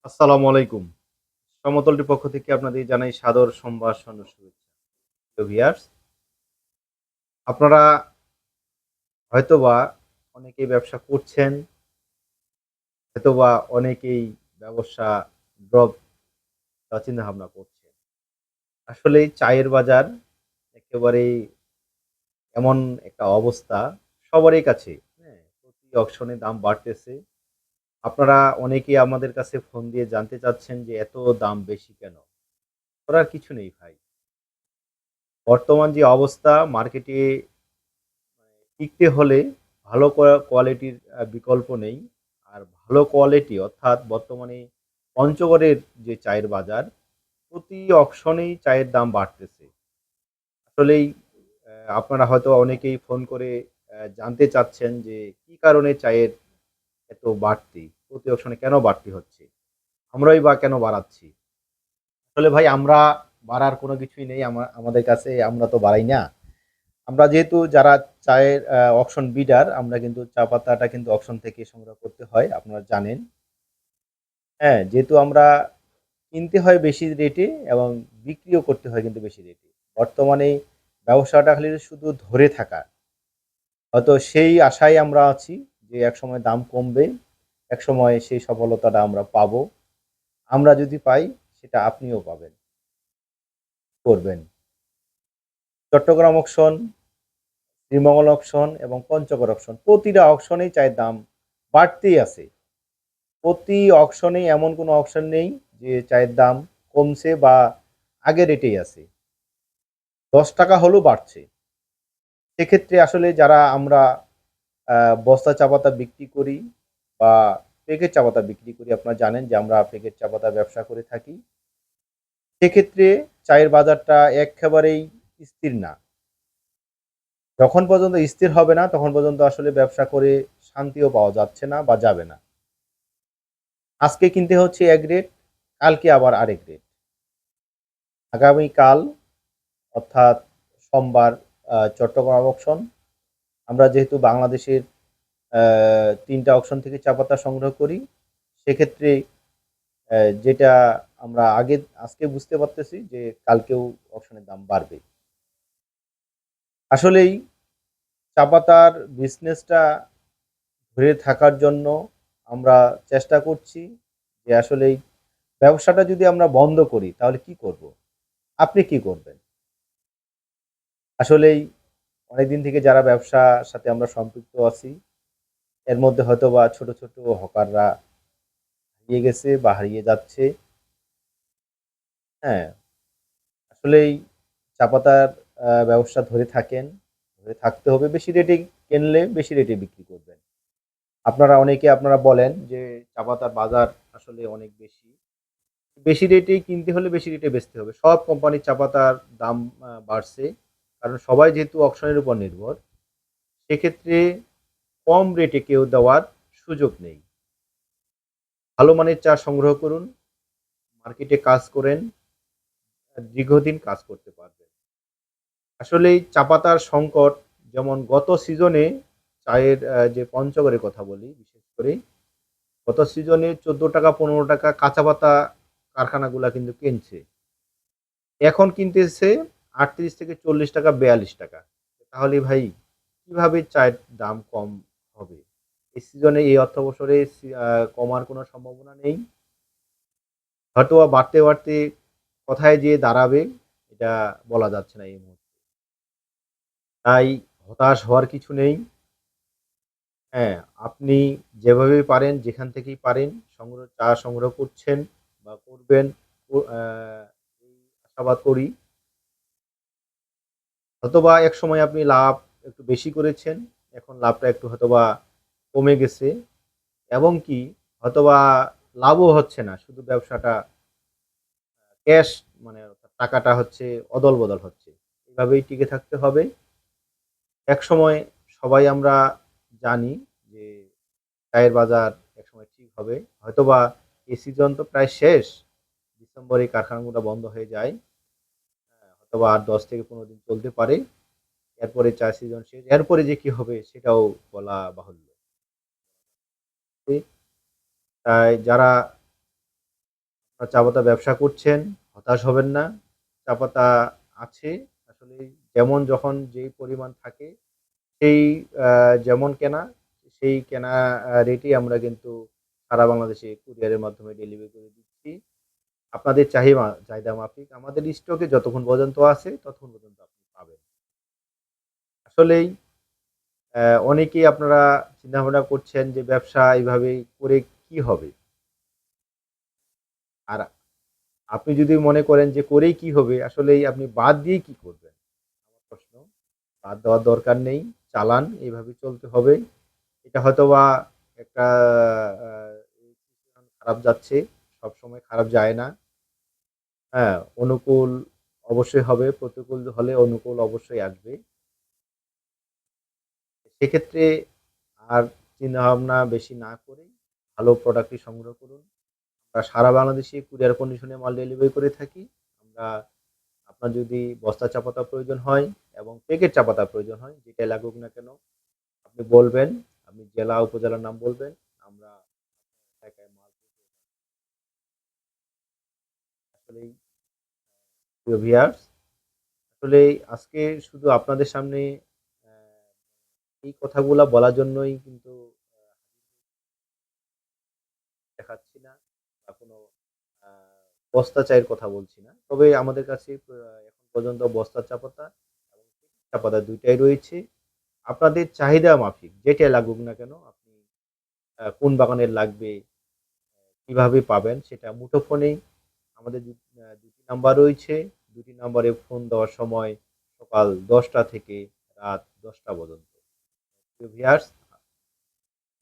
আসসালামু আলাইকুম। সমতলটির পক্ষ থেকে আপনাদের জানাই সাদর সম্ভাষণ ও শুভেচ্ছা। তো ভিউয়ার্স, আপনারা হয়তোবা অনেকেই ব্যবসা করছেন, হয়তোবা অনেকেই ব্যবসা ড্রপ দেওয়ার চিন্তাভাবনা করছেন। আসলেই চায়ের বাজার একেবারেই এমন একটা অবস্থা সবারই কাছে, হ্যাঁ? প্রতি অকশনে দাম বাড়তেছে। আপনারা অনেকেই আমাদের কাছে ফোন দিয়ে জানতে চাচ্ছেন যে, "এত দাম বেশি কেন?" করার কিছু নেই ভাই। বর্তমান যে অবস্থা মার্কেটে টিকতে হলে ভালো কোয়ালিটির বিকল্প নেই। আর ভালো কোয়ালিটি অর্থাৎ বর্তমানে পঞ্চগড়ের যে চায়ের বাজার, প্রতি অকশনেই চায়ের দাম বাড়তেছে। আসলেই আপনারা হয়তো অনেকেই ফোন করে জানতে চাচ্ছেন যে কি কারণে চায়ের এত বাড়তি? প্রতি অকশনে কেন বাড়তি হচ্ছে? আমরাই বা কেন বাড়াচ্ছি? আসলে ভাই আমরা বাড়ার কোনো কিছুই নেই আমাদের কাছে, আমরা তো বাড়াই না। আমরা যেহেতু যারা চায়ের অকশন বিডার আমরা কিন্তু চা পাতাটা কিন্তু অকশন থেকে সংগ্রহ করতে হয়, আপনারা জানেন। হ্যাঁ? যেহেতু আমরা কিনতে হয় বেশি রেটে এবং বিক্রিও করতে হয় কিন্তু বেশি রেটে। বর্তমানে ব্যবসাটা খালি শুধু ধরে থাকা। হয়তো সেই আশায় আমরা আছি যে একসময় দাম কমবে, একসময় সেই সফলতাটা আমরা পাবো। আমরা যদি পাই সেটা আপনিও পাবেন, করবেন। চট্টগ্রাম অকশন, শ্রীমঙ্গল অকশন এবং পঞ্চগড় অকশন প্রতিটা অকশনেই চায়ের দাম বাড়তেই আছে। প্রতি অকশনেই এমন কোনো অকশন নেই যে চায়ের দাম কমছে বা আগের রেটেই আছে। ৳১০ হলেও বাড়ছে। সেক্ষেত্রে আসলে যারা আমরা আ বস্তা চা পাতা বিক্রি করি বা প্যাকেট চা পাতা বিক্রি করি, আপনারা জানেন যে আমরা প্যাকেট চা পাতার ব্যবসা করে থাকি। সেক্ষেত্রে চায়ের বাজারটা এক্কেবারেই স্থির না। যখন পর্যন্ত স্থির হবে না, তখন পর্যন্ত আসলে ব্যবসা করে শান্তিও পাওয়া যাচ্ছে না বা যাবে না। আজকে কিনতে হচ্ছে এক রেট, কালকে আবার আরেক রেট। আগামীকাল অর্থাৎ সোমবার চট্টগ্রাম অকশন। আমরা যেহেতু বাংলাদেশের ৩ টা অকশন থেকে চা পাতা সংগ্রহ করি, সেক্ষেত্রে যেটা আমরা আজকে বুঝতে পারতেছি যে কালকেও অকশনের দাম বাড়বে। আসলেই চা পাতার বিজনেসটা ধরে থাকার জন্য আমরা চেষ্টা করছি যে আসলেই ব্যবসাটা যদি আমরা বন্ধ করি তাহলে কি করব? আপনি কি করবেন? আসলেই অনেকদিন থেকে যারা ব্যবসার সাথে আমরা সম্পৃক্ত আছি, এর মধ্যে হয়তোবা ছোট, ছোট হকাররা হারিয়ে গেছে বা হারিয়ে যাচ্ছে। হ্যাঁ? আসলেই চা পাতার ব্যবসা ধরে থাকেন, ধরে থাকতে হবে। বেশি রেটে কিনলে বেশি রেটে বিক্রি করবেন। আপনারা বলেন যে চা পাতার বাজার আসলে অনেক বেশি। বেশি রেটেই কিনতে হলে বেশি রেটে বেচতে হবে। সব কোম্পানির চা পাতার দাম বাড়ছে। কারণ সবাই যেহেতু অকশনের উপর নির্ভর, সেক্ষেত্রে কম রেটে কেউ দেওয়ার সুযোগ নেই। ভালো মানের চা সংগ্রহ করুন, মার্কেটে কাজ করেন, দীর্ঘদিন কাজ করতে পারবেন। আসলেই চা পাতার সংকট যেমন গত সিজনে চায়ের যে পঞ্চগড়ের কথা বলি বিশেষ করে, গত সিজনে ৳১৪ ৳১৫ কাঁচা পাতা কারখানাগুলা কিন্তু কিনছে। এখন কিনতেছে ৳৩৮ থেকে ৳৪০ ৳৪২। তাহলে ভাই কিভাবে চায়ের দাম কম হবে? এই সিজনে এই অর্থ বছরে কমার কোনো সম্ভাবনা নেই। হয়তোবা বাড়তে, বাড়তে কোথায় যেয়ে দাঁড়াবে এটা বলা যাচ্ছে না এই মুহূর্তে। তাই হতাশ হওয়ার কিছু নেই। হ্যাঁ, আপনি যেভাবেই পারেন যেখান থেকেই পারেন চা সংগ্রহ করছেন বা করবেন এই আশাবাদ করি। হয়তোবা একসময় আপনি লাভ একটু বেশি করেছেন। এখন লাভটা একটু হয়তোবা কমে গেছে এবং কি হয়তোবা লাভও হচ্ছে না। শুধু ব্যবসাটা ক্যাশ মানে অর্থাৎ টাকাটা হচ্ছে অদল-বদল হচ্ছে। এভাবেই টিকে থাকতে হবে। একসময় সবাই আমরা জানি যে চায়ের বাজার একসময় ঠিক হবে। হয়তোবা এই সিজন তো প্রায় শেষ। ডিসেম্বরে কারখানাগুলো বন্ধ হয়ে যায়। হয়তোবা আর ১০ থেকে ১৫ দিন চলতে পারে। এরপরে চায়ের সিজন শেষ। এরপরে যে কি হবে সেটাও বলা বাহুল্য। তাই যারা আপনারা চা পাতা ব্যবসা করছেন, হতাশ হবেন না। চা পাতা আছে আসলে, যেমন যখন যেই পরিমাণ থাকে সেই আ যেমন কেনা, সেই কেনা রেটেই আমরা কিন্তু সারা বাংলাদেশে কুরিয়ারের মাধ্যমে ডেলিভারি করে দিচ্ছি। আপনাদের চাহিদা মাফিক আমাদের স্টকে যতক্ষণ পর্যন্ত আছে ততক্ষণ পর্যন্ত আপনি পাবেন। আসলেই অনেকেই আপনারা চিন্তাভাবনা করছেন যে ব্যবসা এভাবে করে কি হবে? আর আপনি যদি মনে করেন যে করেই কি হবে? আসলেই আপনি বাদ দিয়ে কি করবেন? আমার প্রশ্ন। বাদ দেওয়ার দরকার নেই। চালান, এভাবেই চলতে হবে। এটা হয়তোবা একটা আ খারাপ যাচ্ছে। সবসময় খারাপ যায় না। হ্যাঁ? অনুকূল অবশ্যই হবে, প্রতিকূল হলে অনুকূল অবশ্যই আসবে। সেক্ষেত্রে আর চিন্তাভাবনা বেশি না করে ভালো প্রোডাক্টটি সংগ্রহ করুন। আমরা সারা বাংলাদেশে কুরিয়ার কন্ডিশনে মাল ডেলিভারি করে থাকি। আমরা আপনার যদি বস্তা চা পাতা প্রয়োজন হয় এবং প্যাকেট চা পাতা প্রয়োজন হয়, যেটাই লাগুক না কেন আপনি বলবেন, আপনি জেলা, উপজেলার নাম বলবেন। আমরা এলাকায় মাল আসলেই প্রিয় ভিউয়ার্স, আসলেই আজকে শুধু আপনাদের সামনে অ্যা এই কথাগুলা বলার জন্যই কিন্তু দেখাচ্ছি না বা কোনো আ বস্তা চায়ের কথা বলছি না। তবে আমাদের কাছে এখন পর্যন্ত বস্তার চা পাতা এবং চা পাতা ২ টাই রয়েছে। আপনাদের চাহিদা মাফিক যেটাই লাগুক না কেন আপনি কোন বাগানের লাগবে, কিভাবে পাবেন সেটা মুঠোফোনেই আমাদের ২ টি নাম্বার রয়েছে। ২ টি নাম্বারে ফোন দেওয়ার সময় সকাল ১০টা থেকে রাত ১০টা পর্যন্ত। প্রিয় ভিউয়ার্স,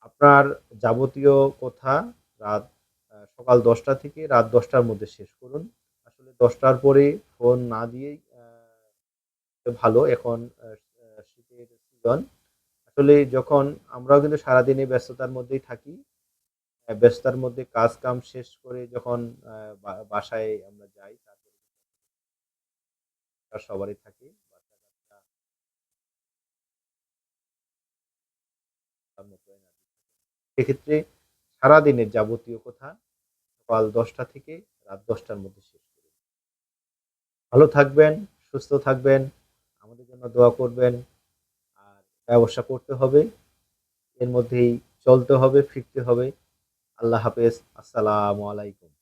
আপনার যাবতীয় কথা রাত সকাল ১০টা থেকে রাত ১০টার মধ্যে শেষ করুন। আসলে ১০টার পরে ফোন না দিয়েই ভালো। এখন আ আ শীতের সিজন। আসলে যখন আমরাও কিন্তু সারাদিনই ব্যস্ততার মধ্যেই থাকি। ব্যস্ততার মধ্যে কাজ-কাম শেষ করে যখন আ বাসায় আমরা যাই তারপরে সবারই থাকে। বাচ্চা-কাচ্চা সেক্ষেত্রে সারাদিনের যাবতীয় কথা সকাল ১০টা থেকে রাত ১০টার মধ্যে শেষ করি। ভালো থাকবেন, সুস্থ থাকবেন। আমাদের জন্য দোয়া করবেন। আর ব্যবসা করতে হবে। এর মধ্যেই চলতে হবে, ফিরতে হবে। আল্লাহ হাফেজ। আসসালামু আলাইকুম।